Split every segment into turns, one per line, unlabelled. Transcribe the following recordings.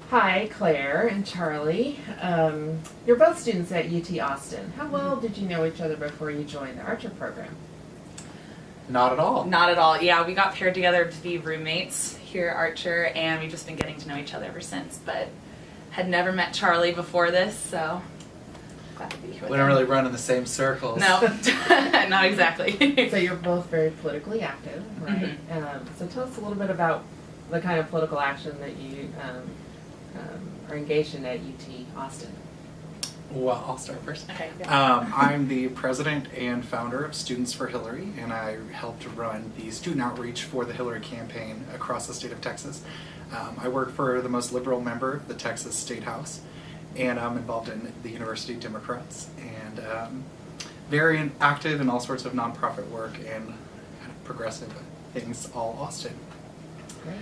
Hi, Claire and Charlie. You're both students at UT Austin. How well did you know each other before you joined the Archer program?
Not at all.
Not at all. Yeah, we got paired together to be roommates here at Archer, and we've just been getting to know each other ever since. But had never met Charlie before this, so glad to be here with
We don't
him.
really run in the same circles.
No, not exactly.
So you're both very politically active, right? So tell us a little bit about the kind of political action that you are engaged in at UT Austin.
Well, I'll start first.
Okay. Yeah.
I'm the president and founder of Students for Hillary, and I helped run the student outreach for the Hillary campaign across the state of Texas. I work for the most liberal member of the Texas State House, and I'm involved in the University Democrats, and very active in all sorts of nonprofit work and kind of progressive things, all Austin.
Great.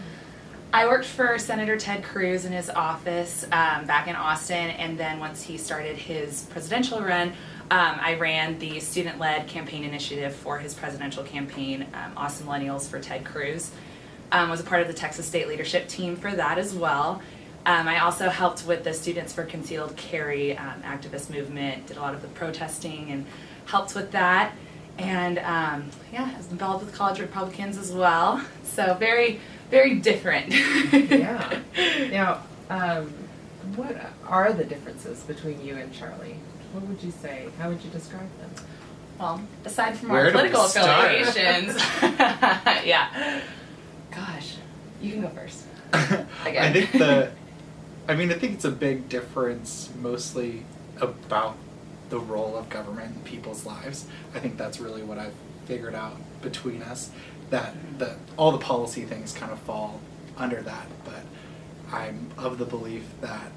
I worked for Senator Ted Cruz in his office back in Austin, and then once he started his presidential run, I ran the student-led campaign initiative for his presidential campaign, Austin Millennials for Ted Cruz. Was a part of the Texas State leadership team for that as well. I also helped with the Students for Concealed Carry activist movement, did a lot of the protesting and helped with that. And yeah, I was involved with college Republicans as well. So very, very different.
Yeah. Now, what are the differences between you and Charlie? What would you say? How would you describe them?
Well, aside from
Where
our
do we
political
start?
affiliations. Yeah. Gosh, you can go first.
I think it's a big difference mostly about the role of government in people's lives. I think that's really what I've figured out between us, that all the policy things kind of fall under that, but I'm of the belief that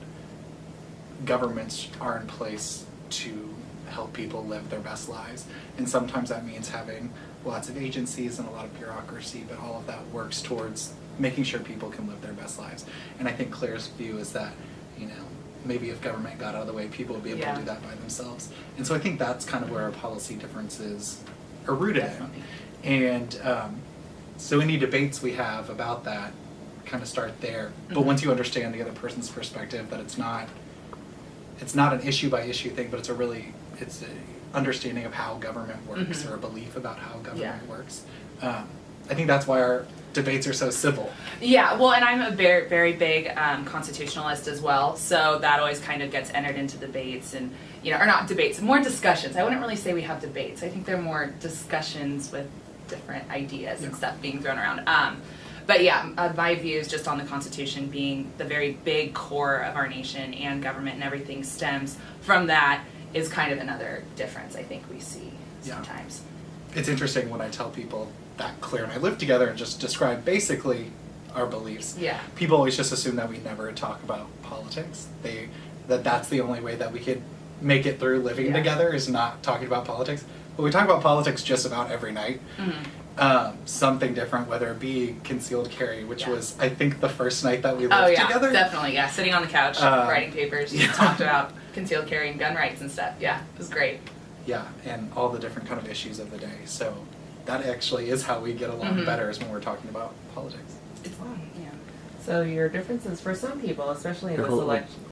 governments are in place to help people live their best lives, and sometimes that means having lots of agencies and a lot of bureaucracy, but all of that works towards making sure people can live their best lives. And I think Claire's view is that, maybe if government got out of the way, people would be able to do that by themselves. And so I think that's kind of where our policy differences are rooted
Definitely.
in. And so any debates we have about that kind of start there. But once you understand the other person's perspective, that it's not an issue by issue thing, but it's a understanding of how government works, or a belief about how government works. I think that's why our debates are so civil.
Yeah, well, and I'm a very, very big constitutionalist as well, so that always kind of gets entered into debates and, or not debates, more discussions. I wouldn't really say we have debates. I think they're more discussions with different ideas and stuff being thrown around. But yeah, my views just on the Constitution being the very big core of our nation, and government and everything stems from that, is kind of another difference I think we see sometimes.
It's interesting when I tell people that Claire and I live together and just describe basically our beliefs.
Yeah.
People always just assume that we never talk about politics. That's the only way that we could make it through living together, is not talking about politics. But we talk about politics just about every night. Something different, whether it be concealed carry, which was, I think, the first night that we lived together.
Definitely, yeah. Sitting on the couch, writing papers, talked about concealed carry and gun rights and stuff. Yeah, it was great.
Yeah, and all the different kind of issues of the day. So that actually is how we get along better, is when we're talking about politics.
It's fun, yeah.
So your differences for some people, especially in this election.